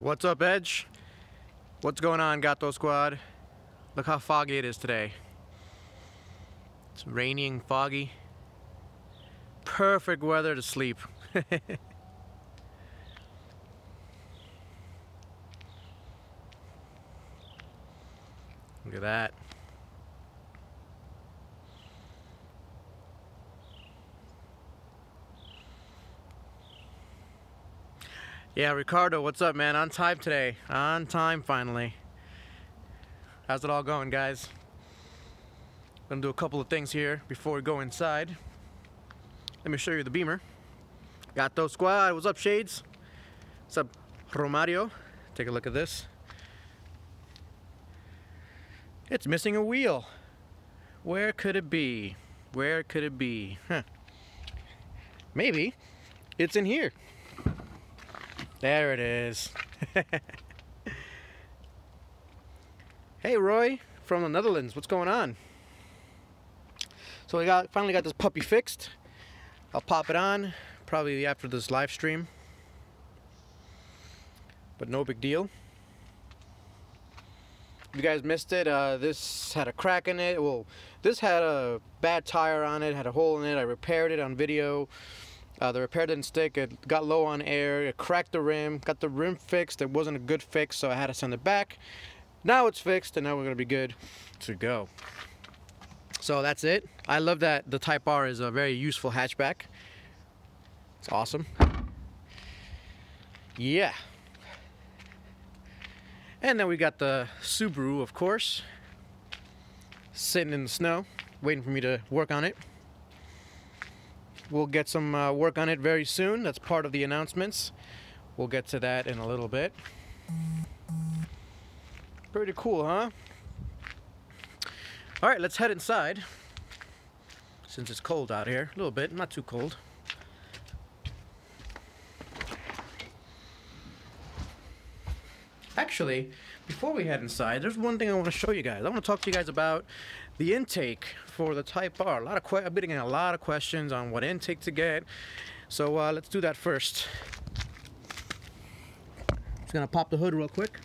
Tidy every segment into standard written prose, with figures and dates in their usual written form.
What's up, Edge? What's going on, Gato Squad? Look how foggy it is today. It's rainy and foggy. Perfect weather to sleep. Look at that. Yeah, Ricardo, what's up, man? On time today. On time, finally. How's it all going, guys? Gonna do a couple of things here before we go inside. Let me show you the Beamer. Gato Squad, what's up, Shades? What's up, Romario? Take a look at this. It's missing a wheel. Where could it be? Where could it be? Huh. Maybe it's in here. There it is. Hey, Roy from the Netherlands, what's going on? So we finally got this puppy fixed. I'll pop it on probably after this live stream, but no big deal. If you guys missed it, this had a crack in it. Well, this had a bad tire on it, had a hole in it. I repaired it on video. The repair didn't stick, it got low on air, it cracked the rim, got the rim fixed. It wasn't a good fix, so I had to send it back. Now it's fixed, and now we're gonna be good to go. So that's it. I love that the Type R is a very useful hatchback. It's awesome. Yeah. And then we got the Subaru, of course, sitting in the snow, waiting for me to work on it. We'll get some work on it very soon. That's part of the announcements. We'll get to that in a little bit. Pretty cool, huh? All right, let's head inside. Since it's cold out here, a little bit, not too cold. Actually, before we head inside, there's one thing I want to show you guys. I want to talk to you guys about the intake for the Type R. I've been getting a lot of questions on what intake to get. So let's do that first. Just gonna pop the hood real quick.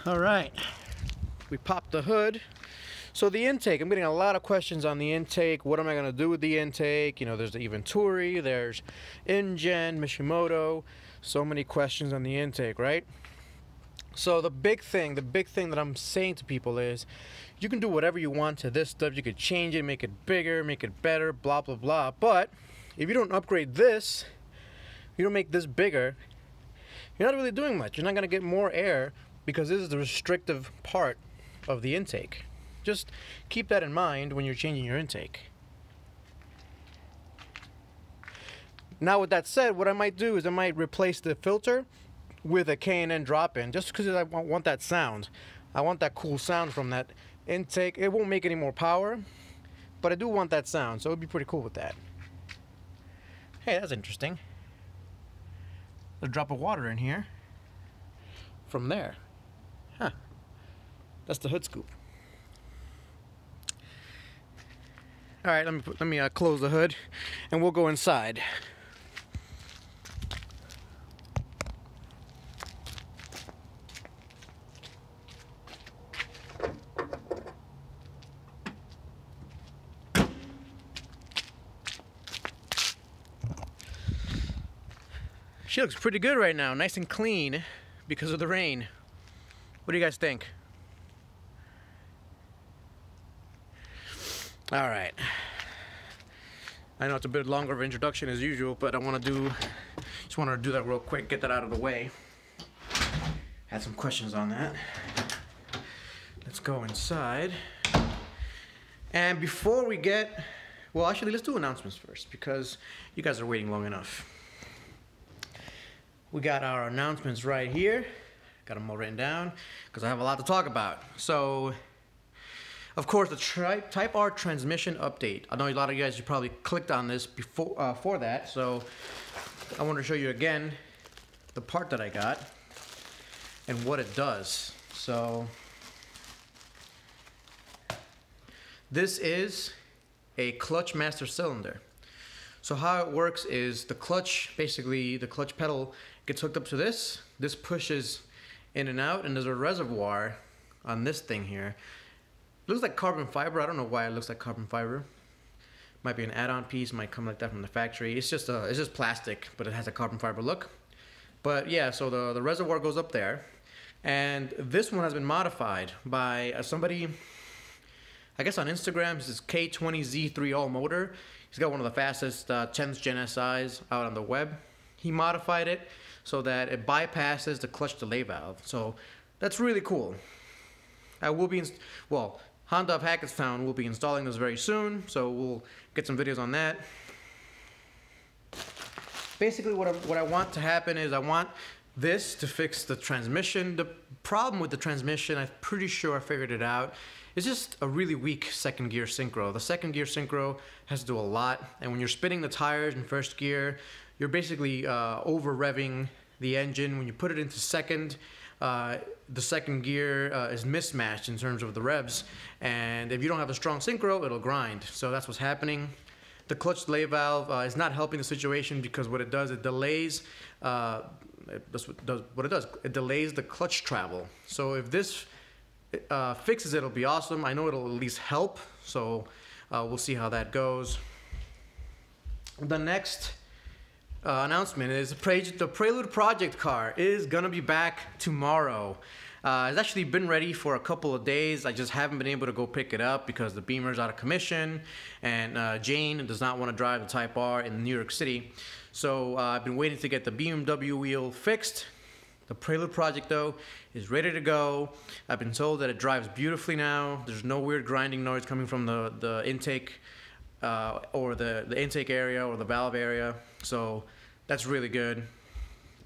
All right, we popped the hood. So the intake, I'm getting a lot of questions on the intake. What am I gonna do with the intake? You know, there's the Venturi, there's InGen, Mishimoto, so many questions on the intake, right? So the big thing that I'm saying to people is, you can do whatever you want to this stuff. You could change it, make it bigger, make it better, blah, blah, blah. But if you don't upgrade this, you don't make this bigger, you're not really doing much. You're not gonna get more air, because this is the restrictive part of the intake. Just keep that in mind when you're changing your intake. Now with that said, what I might do is I might replace the filter with a K&N drop-in, just because I want that sound. I want that cool sound from that intake. It won't make any more power, but I do want that sound, so it'd be pretty cool with that. Hey, that's interesting. A drop of water in here from there. Huh. That's the hood scoop. All right, let me close the hood, and we'll go inside. She looks pretty good right now, nice and clean because of the rain. What do you guys think? All right. I know it's a bit longer of an introduction as usual, but just wanted to do that real quick, get that out of the way. Had some questions on that. Let's go inside. And before we well, actually, let's do announcements first, because you guys are waiting long enough. We got our announcements right here. Got them all written down because I have a lot to talk about. So Of course, the Type R transmission update. I know a lot of you guys, you probably clicked on this before for that, so I want to show you again the part that I got and what it does. So this is a clutch master cylinder. So how it works is the clutch, basically the clutch pedal gets hooked up to this. This pushes in and out, and there's a reservoir on this thing here. It looks like carbon fiber. I don't know why it looks like carbon fiber. Might be an add-on piece, might come like that from the factory. It's just plastic, but it has a carbon fiber look. But yeah, so the reservoir goes up there, and this one has been modified by somebody, I guess on Instagram. This is K20Z3 motor. He's got one of the fastest 10th gen SIs out on the web. He modified it so that it bypasses the clutch delay valve. So that's really cool. I will be, Honda of Hackettstown will be installing this very soon, so we'll get some videos on that. Basically what I want to happen is I want this to fix the transmission. The problem with the transmission, I'm pretty sure I figured it out, it's just a really weak second gear synchro. The second gear synchro has to do a lot, and when you're spinning the tires in first gear, you're basically over revving the engine. When you put it into second, the second gear is mismatched in terms of the revs, and if you don't have a strong synchro, it'll grind. So that's what's happening. The clutch delay valve is not helping the situation, because what it does, it delays it delays the clutch travel. So if this fixes it, it'll be awesome. I know it'll at least help, so we'll see how that goes. The next announcement is the Prelude project car is gonna be back tomorrow. It's actually been ready for a couple of days. I just haven't been able to go pick it up because the Beamer's out of commission, and Jane does not want to drive the Type R in New York City. So I've been waiting to get the BMW wheel fixed. The Prelude project, though, is ready to go. I've been told that it drives beautifully now. There's no weird grinding noise coming from the intake or the intake area or the valve area. So that's really good.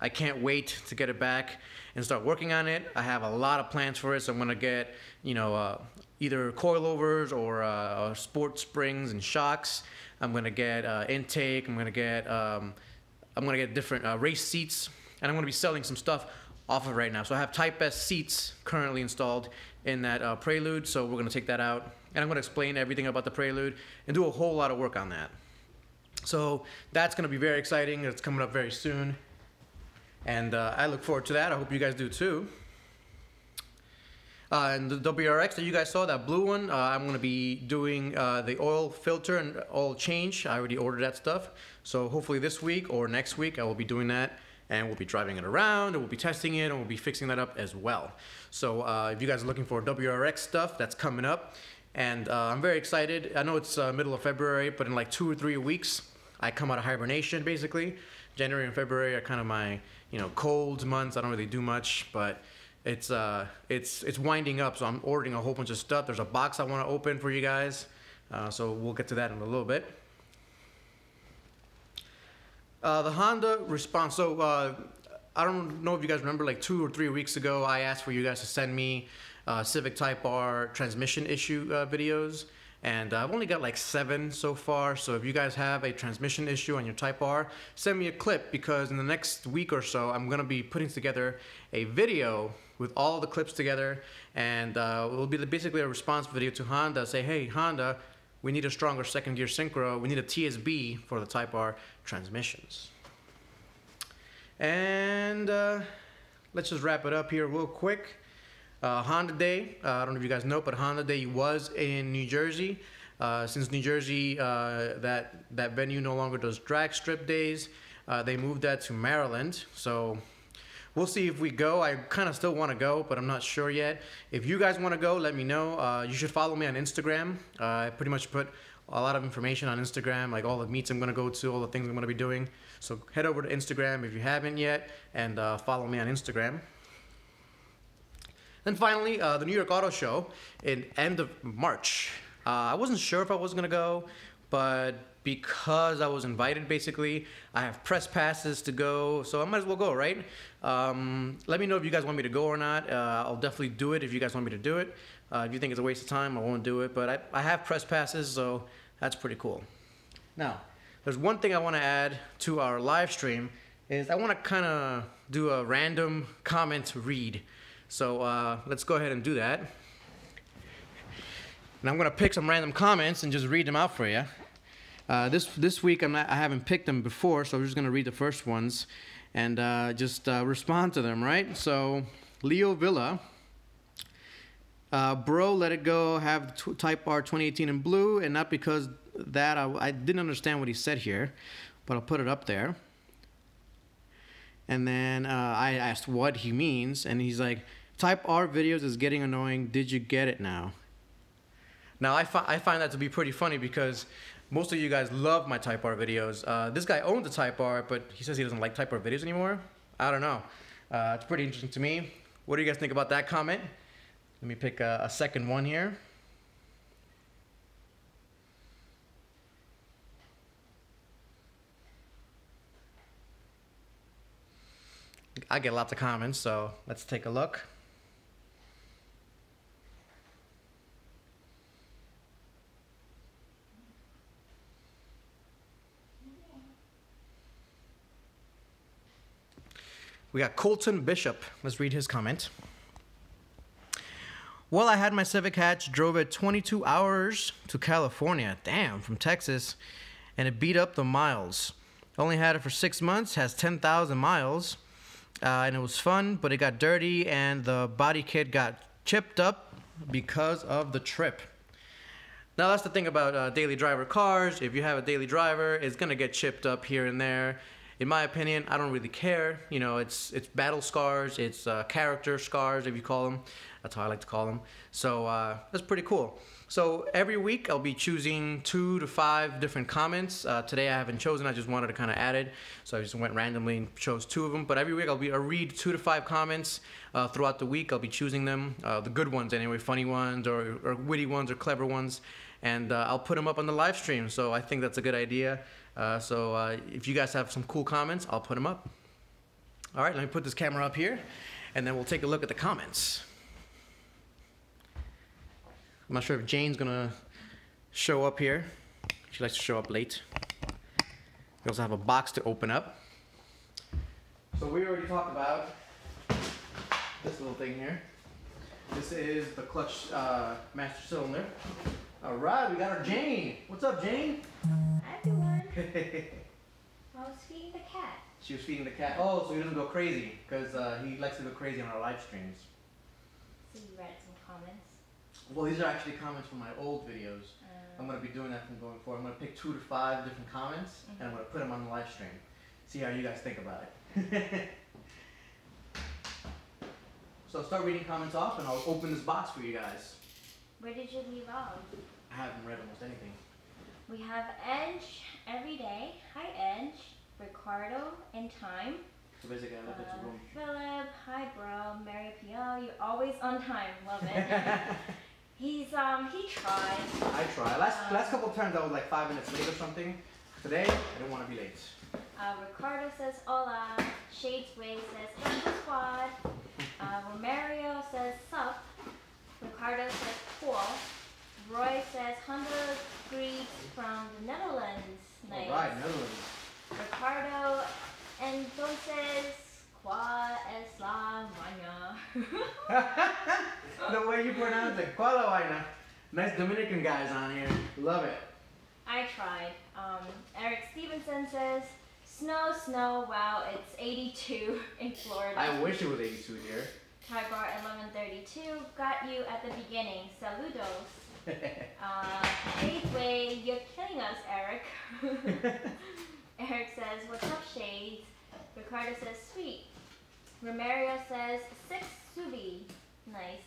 I can't wait to get it back and start working on it. I have a lot of plans for it, so I'm gonna get, either coilovers or sport springs and shocks. I'm gonna get intake. I'm gonna get different race seats, and I'm gonna be selling some stuff off of it right now. So I have Type S seats currently installed in that Prelude, so we're gonna take that out, and I'm gonna explain everything about the Prelude and do a whole lot of work on that. So that's gonna be very exciting. It's coming up very soon. And I look forward to that. I hope you guys do too. And the WRX that you guys saw, that blue one, I'm going to be doing the oil filter and oil change. I already ordered that stuff. So hopefully this week or next week I will be doing that. And we'll be driving it around, and we'll be testing it, and we'll be fixing that up as well. So if you guys are looking for WRX stuff, that's coming up. And I'm very excited. I know it's middle of February, but in like 2 or 3 weeks, I come out of hibernation basically. January and February are kind of my cold months. I don't really do much, but it's winding up, so I'm ordering a whole bunch of stuff. There's a box I want to open for you guys, so we'll get to that in a little bit. The Honda response. So I don't know if you guys remember, like 2 or 3 weeks ago, I asked for you guys to send me Civic Type R transmission issue videos. And I've only got like 7 so far, so if you guys have a transmission issue on your Type R, send me a clip, because in the next week or so, I'm going to be putting together a video with all the clips together, and it will be basically a response video to Honda. Say, hey, Honda, we need a stronger second gear synchro. We need a TSB for the Type R transmissions. And let's just wrap it up here real quick. Honda Day, I don't know if you guys know, but Honda Day was in New Jersey. Since New Jersey, that venue no longer does drag strip days, they moved that to Maryland. So we'll see if we go. I kind of still want to go, but I'm not sure yet. If you guys want to go, let me know. You should follow me on Instagram. I pretty much put a lot of information on Instagram, like all the meets I'm going to go to, all the things I'm going to be doing. So head over to Instagram if you haven't yet, and follow me on Instagram. Then finally, the New York Auto Show in end of March. I wasn't sure if I was going to go, but because I was invited, basically. I have press passes to go, so I might as well go, right? Let me know if you guys want me to go or not. I'll definitely do it if you guys want me to do it. If you think it's a waste of time, I won't do it. But I have press passes, so that's pretty cool. Now, there's one thing I want to add to our live stream is I want to kind of do a random comment read. So let's go ahead and do that. And I'm going to pick some random comments and just read them out for you. This week I haven't picked them before, so I'm just going to read the first ones and just respond to them, right? So, Leo Villa, bro, let it go, have Type R 2018 in blue, and not because that, I didn't understand what he said here, but I'll put it up there. And then I asked what he means, and he's like, Type R videos is getting annoying, did you get it now? Now, I find that to be pretty funny because most of you guys love my Type R videos. This guy owns a Type R, but he says he doesn't like Type R videos anymore. I don't know. It's pretty interesting to me. What do you guys think about that comment? Let me pick a second one here. I get lots of comments, so let's take a look. We got Colton Bishop. Let's read his comment. Well, I had my Civic hatch, drove it 22 hours to California, damn, from Texas, and it beat up the miles. Only had it for 6 months, has 10,000 miles, and it was fun, but it got dirty, and the body kit got chipped up because of the trip. Now, that's the thing about daily driver cars. If you have a daily driver, it's going to get chipped up here and there. In my opinion, I don't really care. You know, it's battle scars, it's character scars, if you call them. That's how I like to call them. So that's pretty cool. So every week I'll be choosing 2 to 5 different comments. Today I haven't chosen, I just wanted to kind of add it. So I just went randomly and chose 2 of them. But every week I'll read 2 to 5 comments throughout the week. I'll be choosing them, the good ones anyway, funny ones or witty ones or clever ones. And I'll put them up on the live stream. So I think that's a good idea. So if you guys have some cool comments, I'll put them up. All right, let me put this camera up here, and then we'll take a look at the comments. I'm not sure if Jane's gonna show up here. She likes to show up late. We also have a box to open up. So we already talked about this little thing here. This is the clutch master cylinder. All right, we got our Jane. What's up, Jane? Hi, everyone. I was feeding the cat. She was feeding the cat. Oh, so he doesn't go crazy, because he likes to go crazy on our live streams. So you read some comments? Well, these are actually comments from my old videos. I'm going to be doing that from going forward. I'm going to pick 2 to 5 different comments, and I'm going to put them on the live stream. See how you guys think about it. So I'll start reading comments off, and I'll open this box for you guys. Where did you leave off? I haven't read almost anything. We have Edge every day. Hi, Edge. Ricardo in time. So basically, I look at your room. Philip. Hi, bro. Mary P.O. You're always on time. Love it. He tried. I try. Last couple of times I was like 5 minutes late or something. Today, I didn't want to be late. Ricardo says hola. Shades Way says hey squad. Romario says sup. Ricardo says cool. Roy says 100 greets from the Netherlands. Nice. All right, Netherlands. Ricardo entonces ¿cuál es la vaina? The way you pronounce it, ¿cuál la vaina? Nice Dominican guys on here. Love it. I tried. Eric Stevenson says snow, snow. Wow, it's 82 in Florida. I wish it was 82 here. Tybar 1132 got you at the beginning. Saludos. Shadeway, you're killing us, Eric. Eric says, what's up, Shades? Ricardo says, sweet. Romario says, 6 subi. Nice.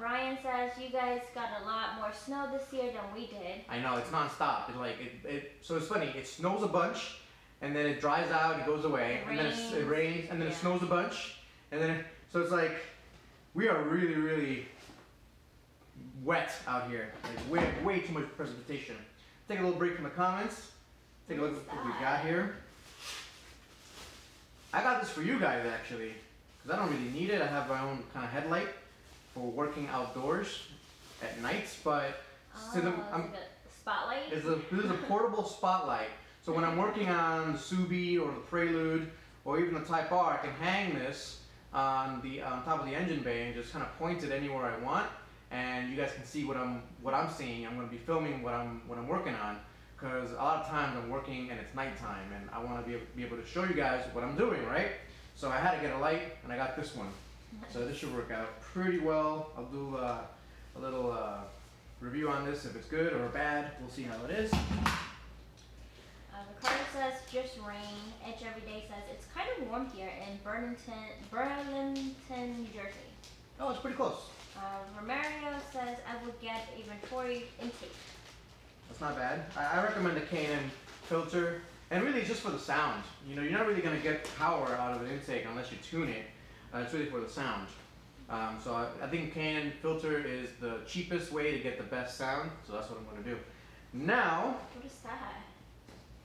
Brian says, you guys got a lot more snow this year than we did. I know, it's non-stop. So it's funny, it snows a bunch, and then it dries out, it goes away, and then it rains, and then it snows a bunch, and then so it's like, we are really, really wet out here. Like way too much precipitation. take a little break from the comments. Take a look at what we got here. I got this for you guys actually, because I don't really need it. I have my own kind of headlight for working outdoors at nights, but it's like a spotlight? This is a portable spotlight. So when I'm working on the Civic or the Prelude or even the Type R, I can hang this on top of the engine bay and just kind of point it anywhere I want, and you guys can see what I'm seeing. I'm going to be filming what I'm working on, because a lot of times I'm working and it's nighttime, and I want to be able to show you guys what I'm doing, right? So I had to get a light, and I got this one. So this should work out pretty well. I'll do a little review on this, if it's good or bad. We'll see how it is. Ricardo says just rain. Edge Everyday says it's kind of warm here in Burlington, New Jersey. Oh, it's pretty close. Romario says I would get a Venturi intake. That's not bad. I recommend the K&N filter, and really it's just for the sound. You know, you're not really going to get power out of an intake unless you tune it. It's really for the sound. So I think K&N filter is the cheapest way to get the best sound, so that's what I'm going to do. Now, what is that?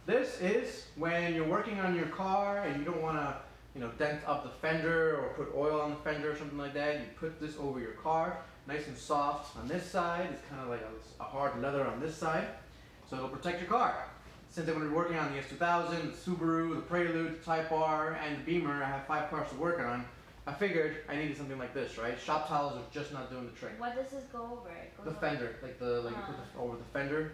This is when you're working on your car and you don't want to, you know, dent up the fender or put oil on the fender or something like that. You put this over your car, nice and soft on this side. It's kind of like a hard leather on this side, so it'll protect your car. Since I'm going to be working on the S2000, the Subaru, the Prelude, the Type R, and the Beamer, I have 5 cars to work on. I figured I needed something like this, right? Shop towels are just not doing the trick. What does this go over? The fender, like you put over the fender,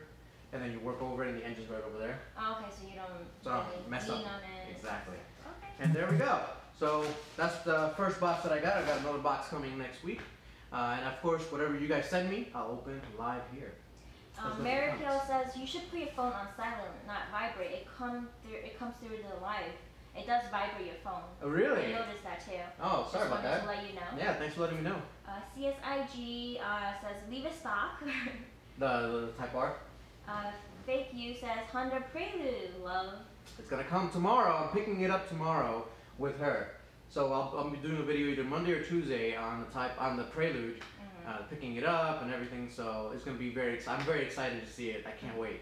and then you work over it, and the engine's right over there. Oh, okay, so you don't mess up lean on it. Exactly. Okay. And there we go. So that's the first box that I got. I got another box coming next week, and of course, whatever you guys send me, I'll open live here. Mary Hill says you should put your phone on silent, not vibrate. It comes through the live. It does vibrate your phone. Oh, really? I noticed that too. Oh, sorry about that. Just wanted to let you know. Yeah, thanks for letting me know. CSIG says leave it stock. The Type R? Fake You says Honda Prelude, love. It's gonna come tomorrow. I'm picking it up tomorrow with her. So I'll be doing a video either Monday or Tuesday on the Prelude, picking it up and everything. So it's gonna be I'm very excited to see it. I can't wait.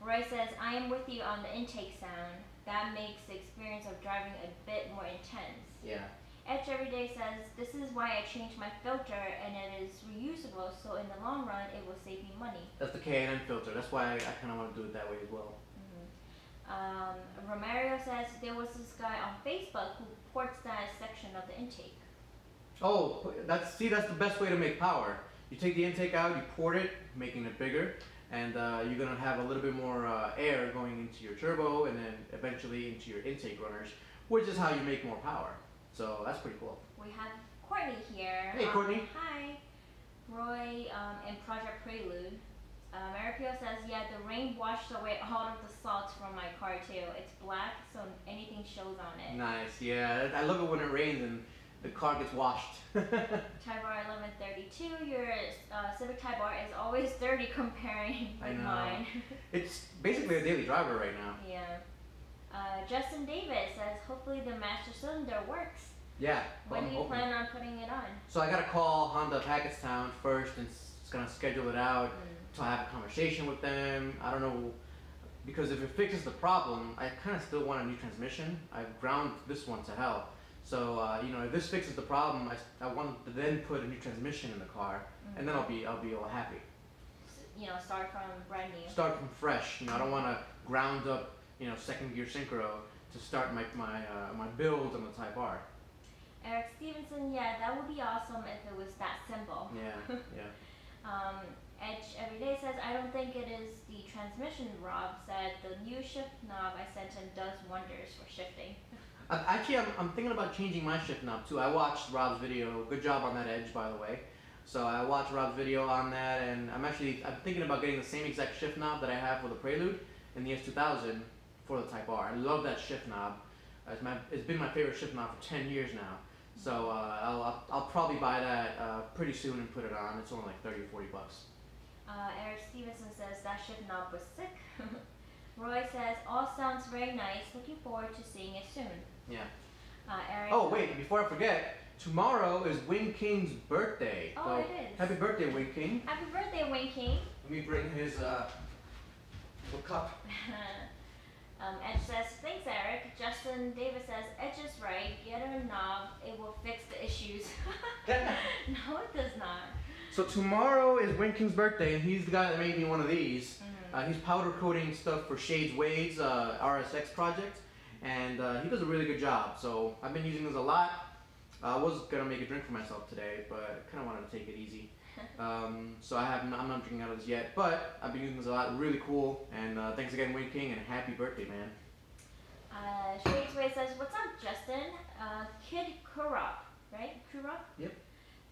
Roy says I am with you on the intake sound. That makes the experience of driving a bit more intense. Yeah. Edge Everyday says, this is why I changed my filter and it is reusable, so in the long run it will save me money. That's the K&N filter. That's why I kind of want to do it that way as well. Romario says, there was this guy on Facebook who ports that section of the intake. Oh, that's the best way to make power. You take the intake out, you port it, making it bigger, and you're going to have a little bit more air going into your turbo and then eventually into your intake runners, which is how you make more power. So that's pretty cool. We have Courtney here. Hey, Courtney. Hi. Roy and Project Prelude. Maripio says, yeah, the rain washed away all of the salt from my car too. It's black, so anything shows on it. Nice, yeah. I love it when it rains and the car gets washed. Type R 1132, your Civic Type R is always dirty comparing with mine. It's basically a daily driver right now. Yeah. Justin Davis says, hopefully the master cylinder works. Yeah. When do you plan on putting it on? So I gotta call Honda Hackettstown first and gonna schedule it out to have a conversation with them. I don't know, because if it fixes the problem, I kind of still want a new transmission. I've ground this one to hell. So you know, if this fixes the problem, I want to then put a new transmission in the car, and then I'll be all happy. You know, start from brand new. Start from fresh. You know, I don't want to ground up, you know, second gear synchro to start my build on the Type R. Eric Stevenson, yeah, that would be awesome if it was that simple. Yeah, yeah. Edge Everyday says, I don't think it is the transmission. Rob said the new shift knob I sent him does wonders for shifting. Actually, I'm thinking about changing my shift knob too. I watched Rob's video. Good job on that Edge, by the way. So I watched Rob's video on that, and I'm thinking about getting the same exact shift knob that I have for the Prelude in the S2000 for the Type R. I love that shift knob. It's been my favorite shift knob for 10 years now. So I'll probably buy that pretty soon and put it on. It's only like 30 or 40 bucks. Eric Stevenson says that shift knob was sick. Roy says, all sounds very nice. Looking forward to seeing it soon. Yeah. Eric, oh wait, before I forget, tomorrow is Wing King's birthday. Oh, so it is. Happy birthday, Wing King. Happy birthday, Wing King. Let me bring his What cup? Edge says, thanks Eric. Justin Davis says, Edge is right. Get a knob. It will fix the issues. No, it does not. So tomorrow is Winking's birthday, and he's the guy that made me one of these. He's powder coating stuff for Shades Wade's RSX project, and he does a really good job. So I've been using this a lot. I was gonna make a drink for myself today, but I kind of wanted to take it easy. So I'm not drinking out of this yet, but I've been using this a lot. Really cool, and thanks again, Winking, and happy birthday, man. Shades Wade says, what's up, Justin? Kid Kurop, right? Kurop? Yep.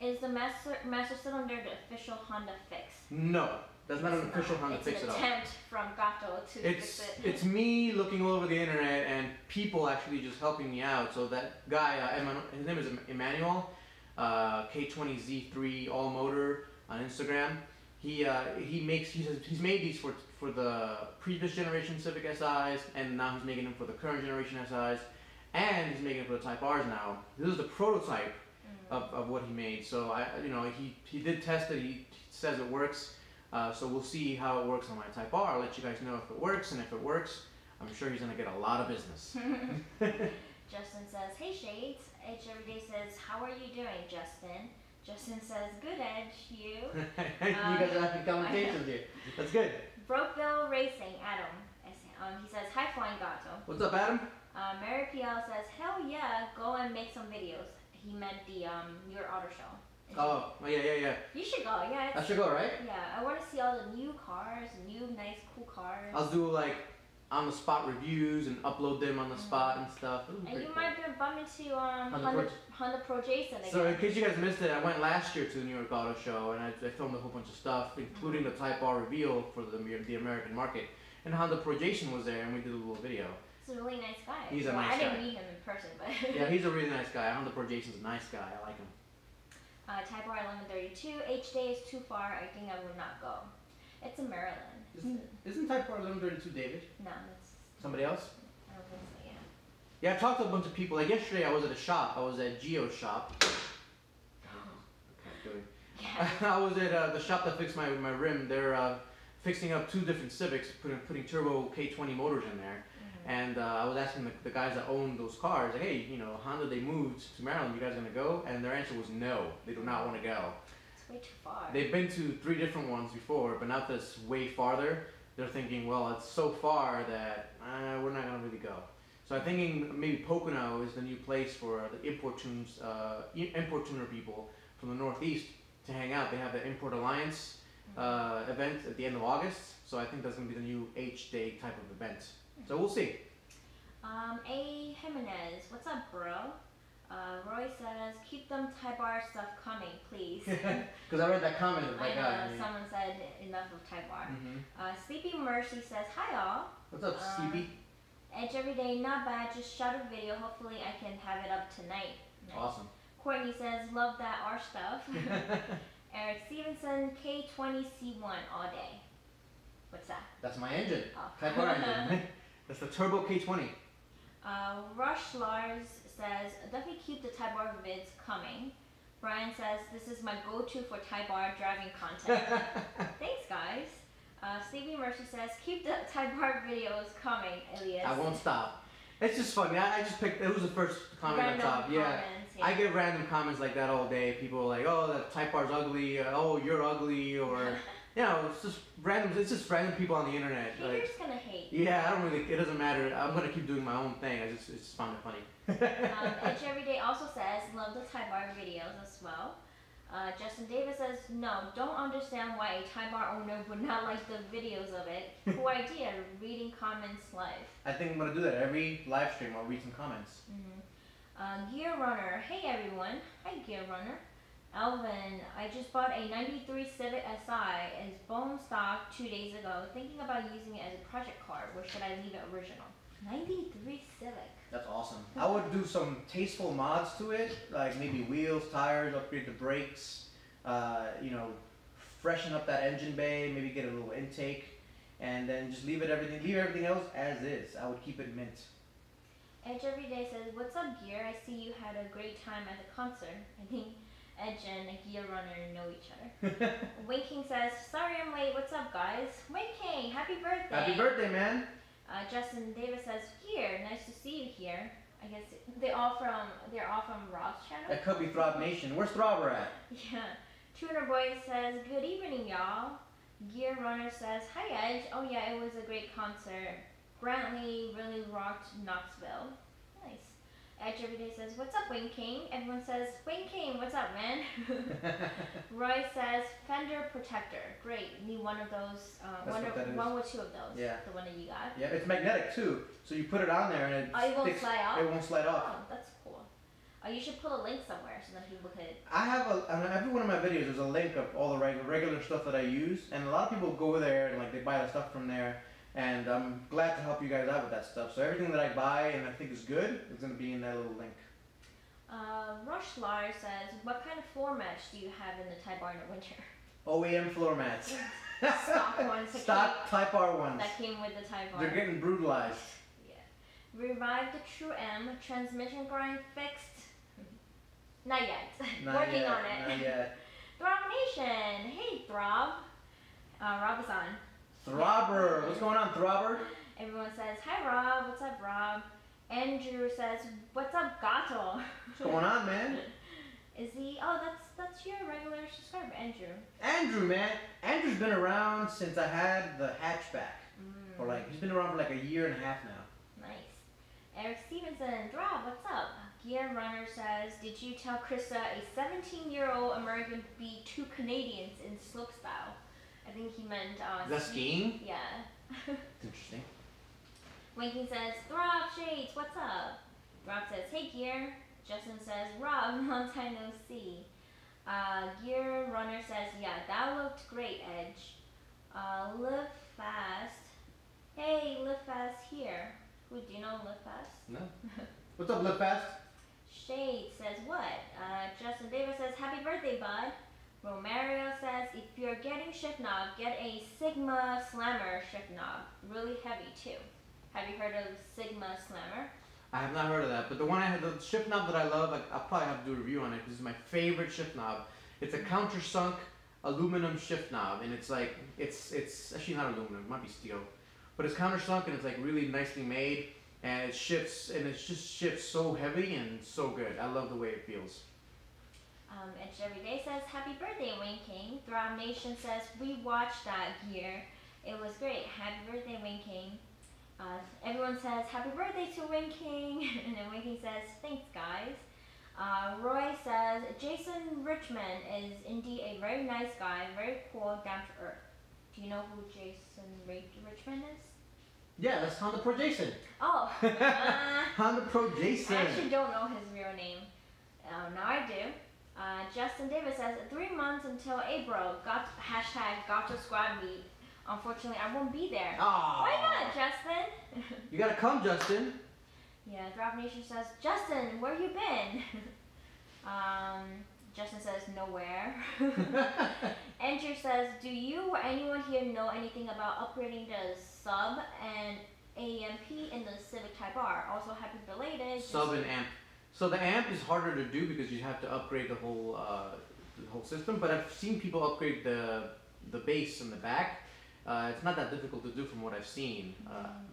Is the Master Cylinder the official Honda fix? No, that's not an official Honda fix at all. It's an attempt from Gato to fix it. It's me looking all over the internet and people actually just helping me out. So that guy, his name is Emmanuel, K20Z3 all motor on Instagram. He's made these for the previous generation Civic SIs, and now he's making them for the current generation SIs, and he's making it for the Type Rs now. This is the prototype of what he made. So he did test it. He says it works. So we'll see how it works on my Type R. I'll let you guys know if it works, and if it works, I'm sure he's gonna get a lot of business. Justin says, hey Shades. Edge Everyday says, how are you doing, Justin? Justin says, good Edge, you. You guys are having conversations here. That's good. Brokebill Racing, Adam. He says, hi Flying Gato. What's up, Adam? Mary PL says, hell yeah, go and make some videos. He meant the New York Auto Show. Oh, yeah. You should go, yeah. I should go, right? Yeah, I want to see all the new cars, new, nice, cool cars. I'll do like on the spot reviews and upload them on the spot and stuff. And you might bump into Honda Pro Jason again. So in case you guys missed it, I went last year to the New York Auto Show, and I filmed a whole bunch of stuff, including the Type R reveal for the American market. And Honda Pro Jason was there, and we did a little video. He's a really nice guy. He's a nice guy. I didn't meet him in person, but yeah, he's a really nice guy. Honda Pro Jason's a nice guy. I like him. Type R 1132. H day is too far. I think I would not go. It's in Maryland. Isn't Type R 1132 David? No, that's somebody else. I don't think so. Yeah. Yeah, I talked to a bunch of people. Like yesterday, I was at a shop. I was at Geo's shop. Yeah. I was at the shop that fixed my rim. They're fixing up two different Civics, putting turbo K20 motors in there. And I was asking the guys that own those cars, like, hey, Honda, they moved to Maryland, you guys gonna go? And their answer was no, they do not want to go. It's way too far. They've been to 3 different ones before, but now that's way farther. They're thinking, well, it's so far that we're not gonna really go. So I'm thinking maybe Pocono is the new place for the import tuner people from the Northeast to hang out. They have the Import Alliance event at the end of August, so I think that's gonna be the new H-Day type of event. So we'll see. A. Jimenez, what's up, bro? Roy says, keep them Type R stuff coming, please. Because I read that comment of that guy. Someone said enough of Type R. Sleepy Mercy says, hi all. What's up, Sleepy? Edge Everyday, not bad, just shot a video. Hopefully I can have it up tonight. Nice. Awesome. Courtney says, love that R stuff. Eric Stevenson, K20C1 all day. What's that? That's my engine. Oh. Type R engine. That's the Turbo K20. Rush Lars says, definitely keep the Type R vids coming. Brian says, this is my go-to for Type R driving content. Thanks, guys. Stevie Mercy says, keep the Type R videos coming, Elias. I won't stop. It's just funny. I just picked, it was the first comment random on top. Yeah. Yeah. I get random comments like that all day. People are like, oh, that Type R's ugly. Oh, you're ugly. Or, it's just random people on the internet. Haters like, gonna hate. Yeah, it doesn't matter. I'm gonna keep doing my own thing. I just found it funny. Edge Everyday also says, love the Type R videos as well. Justin Davis says, no, don't understand why a Type R owner would not like the videos of it. Cool idea, reading comments live. I think I'm gonna do that every live stream. I'll read some comments. Gear Runner, hey everyone. Hi Gear Runner. Alvin, I just bought a 93 Civic SI. It's bone stock 2 days ago. Thinking about using it as a project car. Or should I leave it original? 93 Civic. That's awesome. I would do some tasteful mods to it, like maybe wheels, tires, upgrade the brakes, freshen up that engine bay, maybe get a little intake, and then just leave everything else as is. I would keep it mint. Edge Everyday says, what's up Gear? I see you had a great time at the concert. I think Edge and Gear Runner know each other. Winking says, sorry I'm late. What's up, guys? Winking, happy birthday. Happy birthday, man. Justin Davis says, here, nice to see you here. I guess they're all from Rob's channel. That could be Throb Nation. Where's Throbber at? Yeah. Tuner Boy says, good evening, y'all. Gear Runner says, hi, Edge. Oh, yeah, it was a great concert. Brantley really rocked Knoxville. Nice. Edge Everyday says, what's up, Wing King? Everyone says, Wing King, what's up, man? Roy says, Fender Protector. Great. Need one of those. One or two of those. Yeah. The one that you got. Yeah, it's magnetic too. So you put it on there and it won't slide off? It won't slide off. Oh, that's cool. You should put a link somewhere so that people could. I have on every one of my videos, there's a link of all the regular stuff that I use. And a lot of people go there and like they buy the stuff from there. And I'm glad to help you guys out with that stuff. So everything that I buy and I think is good is going to be in that little link. Rush Lar says, what kind of floor mats do you have in the Type R in the winter? OEM floor mats. Stock ones. Stock Type R ones. That came with the Type R. They're getting brutalized. Yeah. Revive the True M. Transmission grind fixed. Not yet. Working on it. Not yet. Throb Nation. Hey, Throb. Rob is on. Throbber. What's going on, Throbber? Everyone says, hi, Rob. What's up, Rob? Andrew says, what's up, Gato? What's going on, man? Is he? Oh, that's your regular subscriber, Andrew. Andrew, man. Andrew's been around since I had the hatchback. For like, he's been around for like a year and a half now. Nice. Eric Stevenson, Rob, what's up? Gear Runner says, did you tell Krista a 17-year-old American beat 2 Canadians in slopestyle? I think he meant Is that skiing? Yeah. It's interesting. Winking says, Rob Shades, what's up? Rob says, hey Gear. Justin says, Rob, long time no see. Gear Runner says, yeah, that looked great, Edge. Live Fast. Hey, Live Fast here. Who, do you know Live Fast? No. What's up, Live Fast? Shade says, what? Justin Davis says, happy birthday, bud. Romario says, if you're getting shift knob, get a Sigma Slammer shift knob. Really heavy, too. Have you heard of Sigma Slammer? I have not heard of that, but the one I had, the shift knob that I love, I'll probably have to do a review on it because it's my favorite shift knob. It's a countersunk aluminum shift knob, and it's like, it's actually not aluminum, it might be steel, but it's countersunk and it's like really nicely made, and it shifts, and it just shifts so heavy and so good. I love the way it feels. Edge Everyday says, happy birthday, Wayne King. Throb Nation says, we watched that Gear. It was great. Happy birthday, Wayne King. Everyone says, happy birthday to Wayne King. And then Wayne King says, thanks, guys. Roy says, Jason Richmond is indeed a very nice guy, very cool, down to earth. Do you know who Jason Richmond is? Yeah, that's Honda Pro Jason. Oh. Honda Pro Jason. I actually don't know his real name. Now I do. Justin Davis says, 3 months until April. Gotcha Squad meet. Unfortunately, I won't be there. Aww. Why not, Justin? You gotta come, Justin. Yeah, Drop Nation says, Justin, where you been? Justin says, nowhere. Andrew says, do you or anyone here know anything about upgrading the sub and AMP in the Civic Type R? Also, happy belated. Sub and amp. So the amp is harder to do because you have to upgrade the whole system. But I've seen people upgrade the bass in the back. It's not that difficult to do from what I've seen.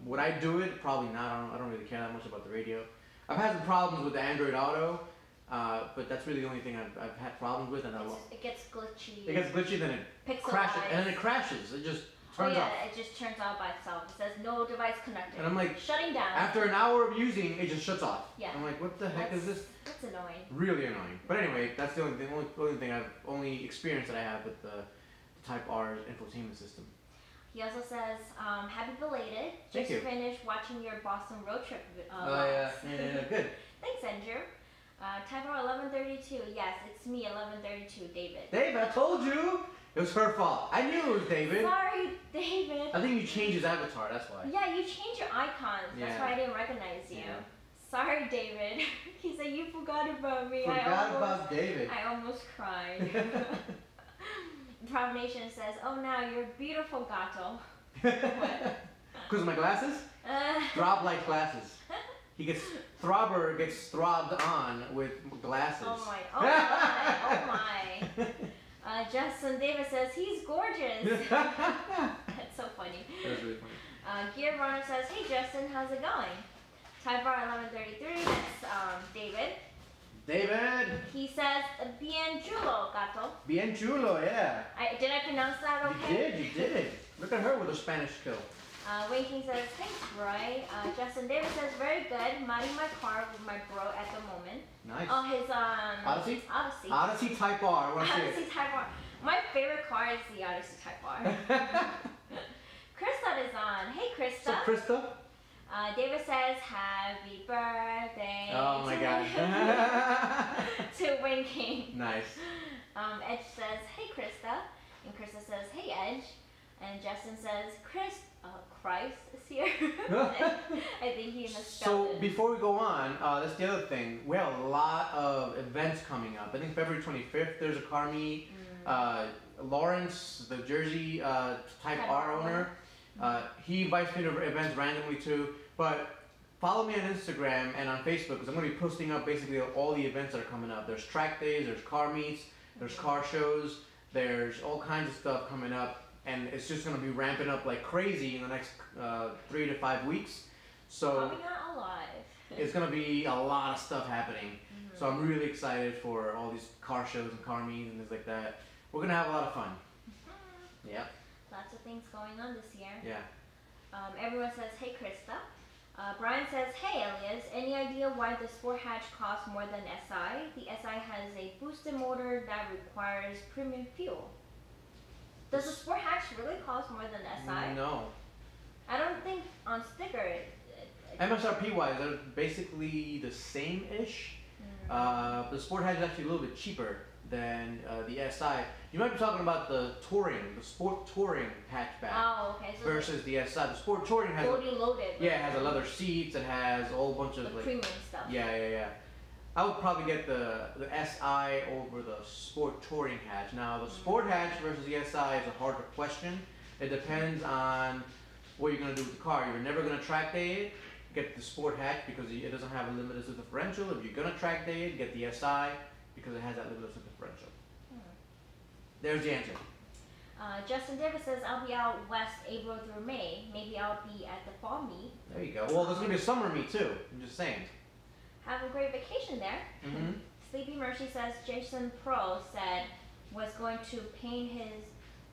Would I do it? Probably not. I don't really care that much about the radio. I've had some problems with the Android Auto, but that's really the only thing I've had problems with. And it gets glitchy. It gets glitchy, then it crashes, and then it crashes. It just turns off. It just turns off by itself. It says no device connected. And I'm like, shutting down. After an hour of using, it just shuts off. Yeah. I'm like, what the heck is this? That's annoying. Really annoying. But anyway, that's the only experience that I have with the Type R's infotainment system. He also says, happy belated. Thank you. Finished watching your Boston road trip. Yeah, good. Thanks, Andrew. Type R 1132. Yes, it's me, 1132, David. David, I told you. It was her fault. I knew it was David. Sorry, David. I think you changed his avatar, that's why. Yeah, you changed your icons. That's why I didn't recognize you. Yeah. Sorry, David. He said, you forgot about me. About David. I almost cried. Proud Nation says, oh, now you're beautiful, Gato. What? Because of my glasses? Drop light glasses. Throbber gets throbbed on with glasses. Oh my, oh my, oh my. Justin Davis says he's gorgeous. That's so funny. That's really funny. Gear Runner says, hey Justin, how's it going? Type Bar 1133, that's David. David! He says, bien chulo, gato. Bien chulo, yeah. Did I pronounce that okay? You did. Look at her with her Spanish skill. Winking says, thanks, Roy. Justin Davis says, very good. Modding my car with my bro at the moment. Nice. Oh, his Odyssey? Odyssey. Odyssey Type R. Odyssey Type R. My favorite car is the Odyssey Type R. Krista is on. Hey, Krista. So, Krista? David says, happy birthday. Oh my God. To Winking. Nice. Edge says, hey, Krista. And Krista says, hey, Edge. And Justin says, Christ is here. I think he misspelled it. So before we go on, that's the other thing. We have a lot of events coming up. I think February 25th, there's a car meet. Lawrence, the Jersey Type R owner, he invites me to events randomly too. But follow me on Instagram and on Facebook because I'm going to be posting up basically all the events that are coming up. There's track days, there's car meets, there's car shows, there's all kinds of stuff coming up. And it's just going to be ramping up like crazy in the next 3 to 5 weeks. So Probably not alive. It's going to be a lot of stuff happening. So I'm really excited for all these car shows and car meets and things like that. We're going to have a lot of fun. Yeah. Lots of things going on this year. Yeah. Everyone says, hey, Krista. Brian says, hey, Elias, any idea why the Sport Hatch costs more than SI? The SI has a boosted motor that requires premium fuel. Does the Sport Hatch really cost more than SI? No. I don't think on sticker MSRP wise, they're basically the same-ish. The Sport Hatch is actually a little bit cheaper than the SI. You might be talking about the touring, the Sport Touring hatchback. Oh, okay. So versus the SI. The Sport Touring has fully loaded. Yeah, it has a leather seats. It has a whole bunch of the like premium stuff. Yeah. I would probably get the SI over the Sport Touring hatch. Now, the Sport hatch versus the SI is a harder question. It depends on what you're going to do with the car. You're never going to track day it, get the Sport hatch because it doesn't have a limited differential. If you're going to track day it, get the SI because it has that limited differential. There's the answer. Justin Davis says, I'll be out west April through May. Maybe I'll be at the fall meet. There you go. Well, there's going to be a summer meet too. I'm just saying. Have a great vacation there. Sleepy Mercy says Jason Pro said was going to paint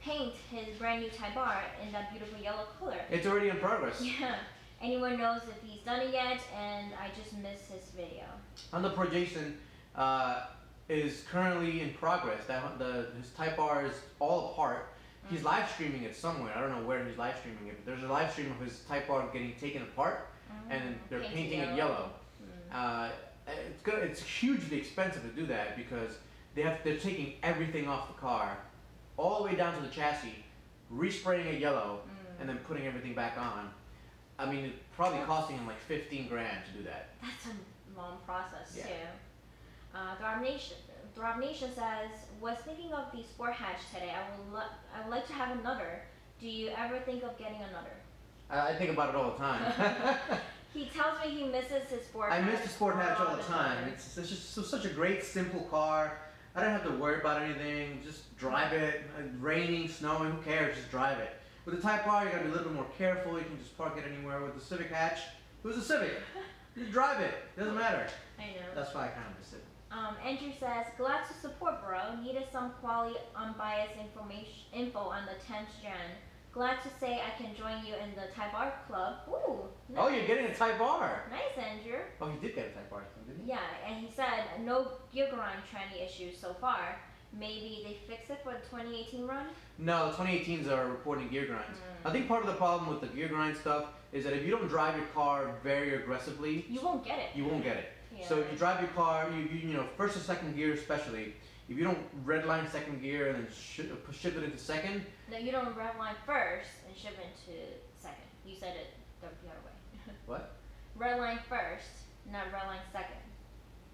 his brand new Type R in that beautiful yellow color. It's already in progress. Yeah. Anyone knows if he's done it yet? And I just missed his video. On the Pro Jason is currently in progress. His Type R is all apart. He's live streaming it somewhere. I don't know where he's live streaming it, but there's a live stream of his Type R getting taken apart, and they're painting it yellow. It's hugely expensive to do that because they're taking everything off the car, all the way down to the chassis, respraying it yellow, and then putting everything back on. I mean, it's probably costing him like 15 grand to do that. That's a long process Yeah. too. Throb Nation says, was thinking of the Sport Hatch today. I would like to have another. Do you ever think of getting another? I think about it all the time. He tells me he misses his Sport Hatch. I miss the Sport Hatch all the time. It's just such a great, simple car. I don't have to worry about anything. Just drive it. Raining, snowing, who cares? Just drive it. With the Type R, you gotta be a little bit more careful. You can just park it anywhere. With the Civic hatch, who's a Civic? Just drive it. Doesn't matter. I know. That's why I kind of miss it. Andrew says, glad to support, bro. Needed some quality, unbiased info on the 10th gen. Glad to say I can join you in the Type R club. Ooh, nice. Oh, you're getting a Type R. Nice, Andrew. Oh, he did get a Type R, didn't he? Yeah, and he said no gear grind tranny issues so far. Maybe they fix it for the 2018 run? No, the 2018s are reporting gear grinds. I think part of the problem with the gear grind stuff is that if you don't drive your car very aggressively, you won't get it. You won't get it. Yeah. So you drive your car, you know, first or second gear especially, if you don't redline second gear and then shift it into second. No, you don't redline first and shift into second. You said it the other way. What? Redline first, not redline second.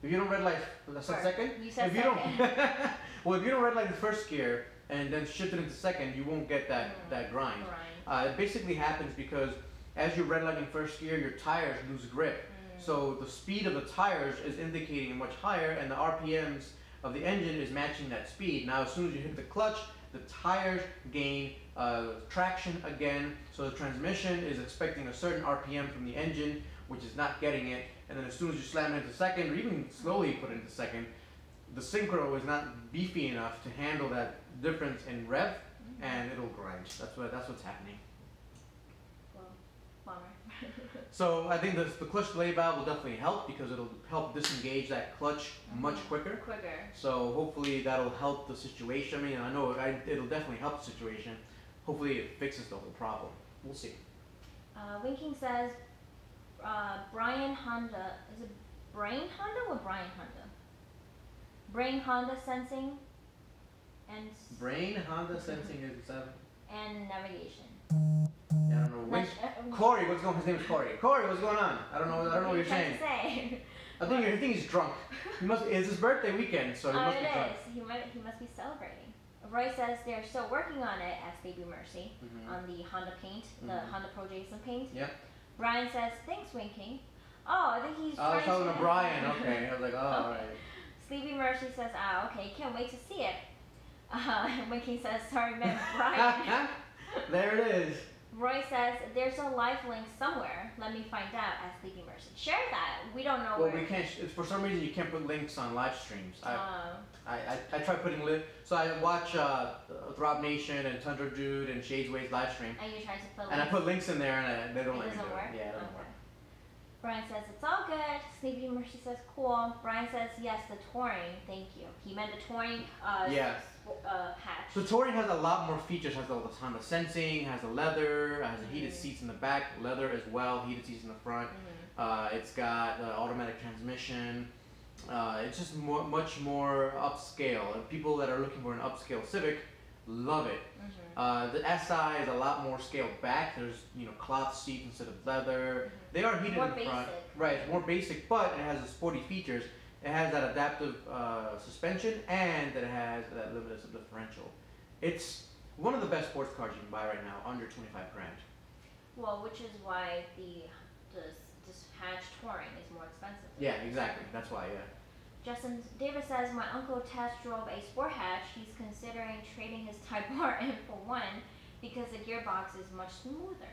If you don't redline second? You said if you second. Don't, well, if you don't redline the first gear and then shift it into second, you won't get that grind. It basically happens because as you're redlining first gear, your tires lose grip. So the speed of the tires is indicating much higher, and the RPMs of the engine is matching that speed. Now, as soon as you hit the clutch, the tires gain traction again, so the transmission is expecting a certain RPM from the engine, which is not getting it, and then as soon as you slam it into second, or even slowly put it into second, the synchro is not beefy enough to handle that difference in rev, and it'll grind. That's what's happening. Well, bummer. So I think the clutch delay valve will definitely help because it'll help disengage that clutch much quicker. So hopefully that'll help the situation. I mean, I know it'll definitely help the situation. Hopefully it fixes the whole problem. We'll see. Winking says, Brian Honda, is it Brain Honda or Brian Honda? Brain Honda sensing and Brain Honda sensing is and navigation. Yeah, I don't know. Corey, what's going on? His name is Corey. Corey, what's going on? I don't know what you're saying. I think he's drunk. It's his birthday weekend, so he must be drunk. He must be celebrating. Roy says they're still working on it, as Baby Mercy, on the Honda paint, the Honda Pro Jason paint. Yep. Brian says, thanks, Winking. Oh, I think he's I was talking to Brian, okay. I was like, oh, alright. Sleepy Mercy says, okay, can't wait to see it. Winking says, sorry, man, Brian. There it is. Roy says, there's a live link somewhere. Let me find out, at Sleepy Mercy. Share that. We don't know where. Well, we can't, for some reason you can't put links on live streams. I tried putting so I watch Throb Nation and Tundra Dude and Shades Ways live stream. And you try to put links. And I put links in there and they don't let me do it. Work? Yeah, it doesn't work. Brian says, it's all good. Sleepy Mercy says, cool. Brian says, yes, the touring. Thank you. He meant the touring yes. hatch. So touring has a lot more features. Has all the Honda sensing, has the leather, has the heated seats in the back, leather as well, heated seats in the front. It's got automatic transmission. It's just much more upscale. And people that are looking for an upscale Civic love it. The SI is a lot more scaled back. There's cloth seats instead of leather. They are heated in the front. Right, it's more basic, but it has the sporty features. It has that adaptive suspension, and it has that limitless differential. It's one of the best sports cars you can buy right now, under 25 grand. Well, which is why this hatch touring is more expensive. Yeah, exactly. That's why, yeah. David says, my uncle test drove a sport hatch. He's considering trading his Type R in for one because the gearbox is much smoother.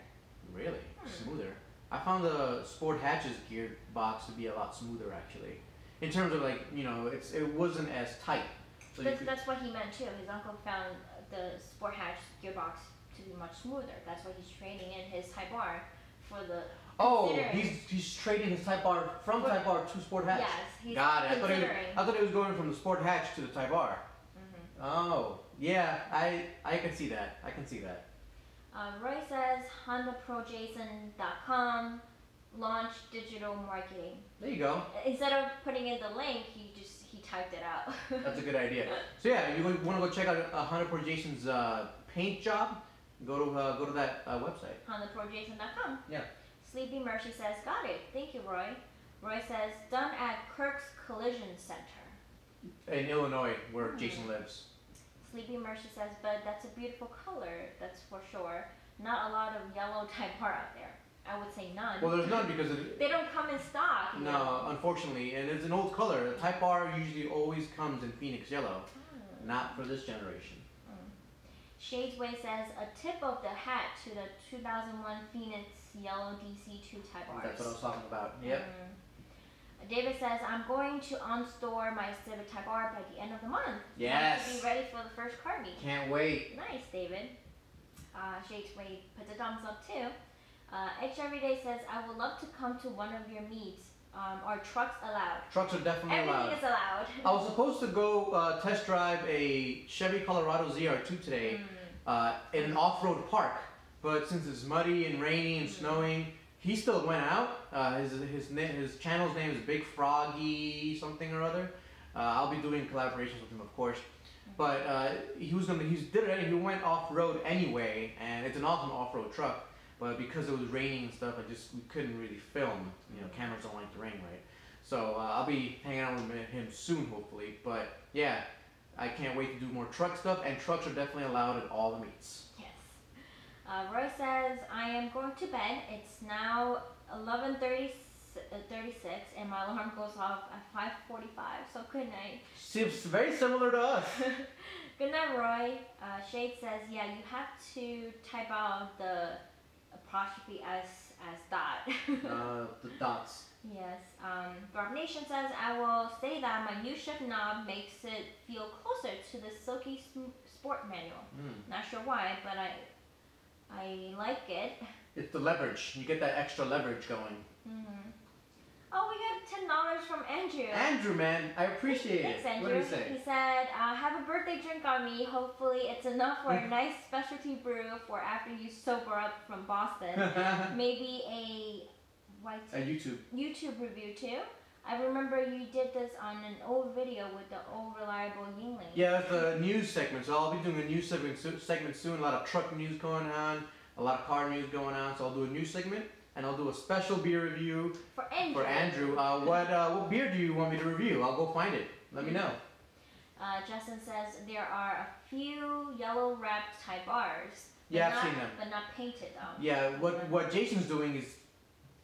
Really? Smoother? I found the sport hatch's gearbox to be a lot smoother, actually. In terms of it wasn't as tight. So that's what he meant too. His uncle found the sport hatch gearbox to be much smoother. That's why he's trading in his Type R for the. Oh, he's trading his Type R from Type R to Sport Hatch. Yes, he's got it. I thought he was going from the Sport Hatch to the Type R. Oh, yeah, I can see that. I can see that. Roy says HondaProJason.com launch digital marketing. There you go. Instead of putting in the link, he typed it out. That's a good idea. So yeah, you want to go check out Honda Pro Jason's paint job? Go to that website. HondaProJason.com. Yeah. Sleepy Mercy says, got it. Thank you, Roy. Roy says, done at Kirk's Collision Center. In Illinois, where Jason lives. Sleepy Mercy says, but that's a beautiful color, that's for sure. Not a lot of yellow Type R out there. I would say none. Well, there's none because they don't come in stock. No, unfortunately, and it's an old color. The Type R usually always comes in Phoenix yellow. Not for this generation. Shades Way says, a tip of the hat to the 2001 Phoenix Yellow DC2 Type R. That's what I was talking about. Yep. David says, I'm going to on-store my Civic Type R by the end of the month. Yes. To be ready for the first car meet. Can't wait. Nice, David. Shades Way puts a thumbs up too. H Everyday says, I would love to come to one of your meets. Are trucks allowed? Trucks are definitely allowed. Everything is allowed. I was supposed to go test drive a Chevy Colorado ZR2 today in an off-road park, but since it's muddy and rainy and snowing, he still went out. His channel's name is Big Froggy something or other. I'll be doing collaborations with him, of course. But he went off-road anyway, and it's an awesome off-road truck. But because it was raining and stuff, we couldn't really film. Cameras don't like the rain, right? So I'll be hanging out with him soon, hopefully. But yeah, I can't wait to do more truck stuff, and trucks are definitely allowed at all the meets. Yes. Roy says, I am going to bed. It's now 11:36 36, and my alarm goes off at 5:45. So good night. Seems very similar to us. Good night, Roy. Shade says, yeah, you have to type out the apostrophe as dot. The dots. Yes. Barb Nation says, I will say that my new shift knob makes it feel closer to the Silky Sport manual. Not sure why, but I like it. It's the leverage. You get that extra leverage going. Oh, we got $10 from Andrew. Andrew, man, I appreciate it. Thanks, Andrew. What did he say? He said, have a birthday drink on me. Hopefully it's enough for a nice specialty brew for after you sober up from Boston. Maybe a YouTube review too. I remember you did this on an old video with the old reliable Yingling. Yeah, that's the news segment. So I'll be doing a news segment soon. A lot of truck news going on, a lot of car news going on. So I'll do a news segment, and I'll do a special beer review for Andrew. What beer do you want me to review? I'll go find it. Let me know. Justin says there are a few yellow wrapped Thai bars. Yeah, I've seen them. But not painted though. Yeah, what Jason's doing is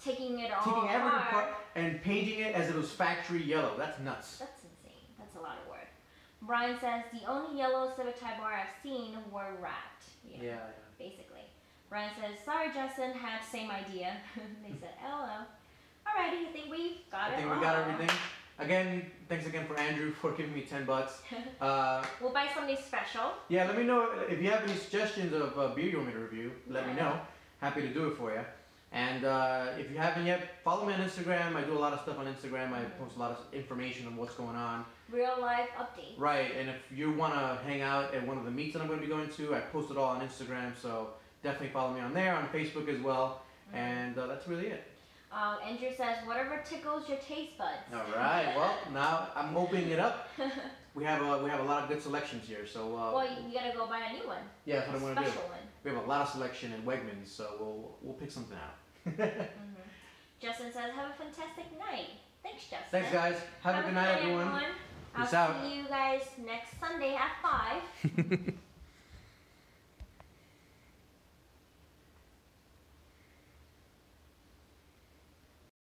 taking it all taking every apart part and painting it as if it was factory yellow. That's nuts. That's insane. That's a lot of work. Brian says the only yellow Civic Thai bar I've seen were wrapped. Yeah. Basically. Brian says, sorry Justin, had same idea. They said, LOL. Alrighty, I think we got it. I think we got everything. Again, thanks again for Andrew for giving me $10. We'll buy something special. Yeah, let me know if you have any suggestions of beer you want me to review. Let me know. Happy to do it for you. And if you haven't yet, follow me on Instagram. I do a lot of stuff on Instagram. I post a lot of information on what's going on. Real life updates. Right, and if you want to hang out at one of the meets that I'm going to be going to, I post it all on Instagram. So definitely follow me on there, on Facebook as well. And that's really it. Andrew says, whatever tickles your taste buds. All right. Well, now I'm opening it up. We have a lot of good selections here. So. Well, you gotta go buy a new one. Yeah, that's what I want to do. Special one. We have a lot of selection in Wegmans, so we'll pick something out. Justin says, have a fantastic night. Thanks, Justin. Thanks, guys. Have a good night, everyone. I'll see you guys next Sunday at 5.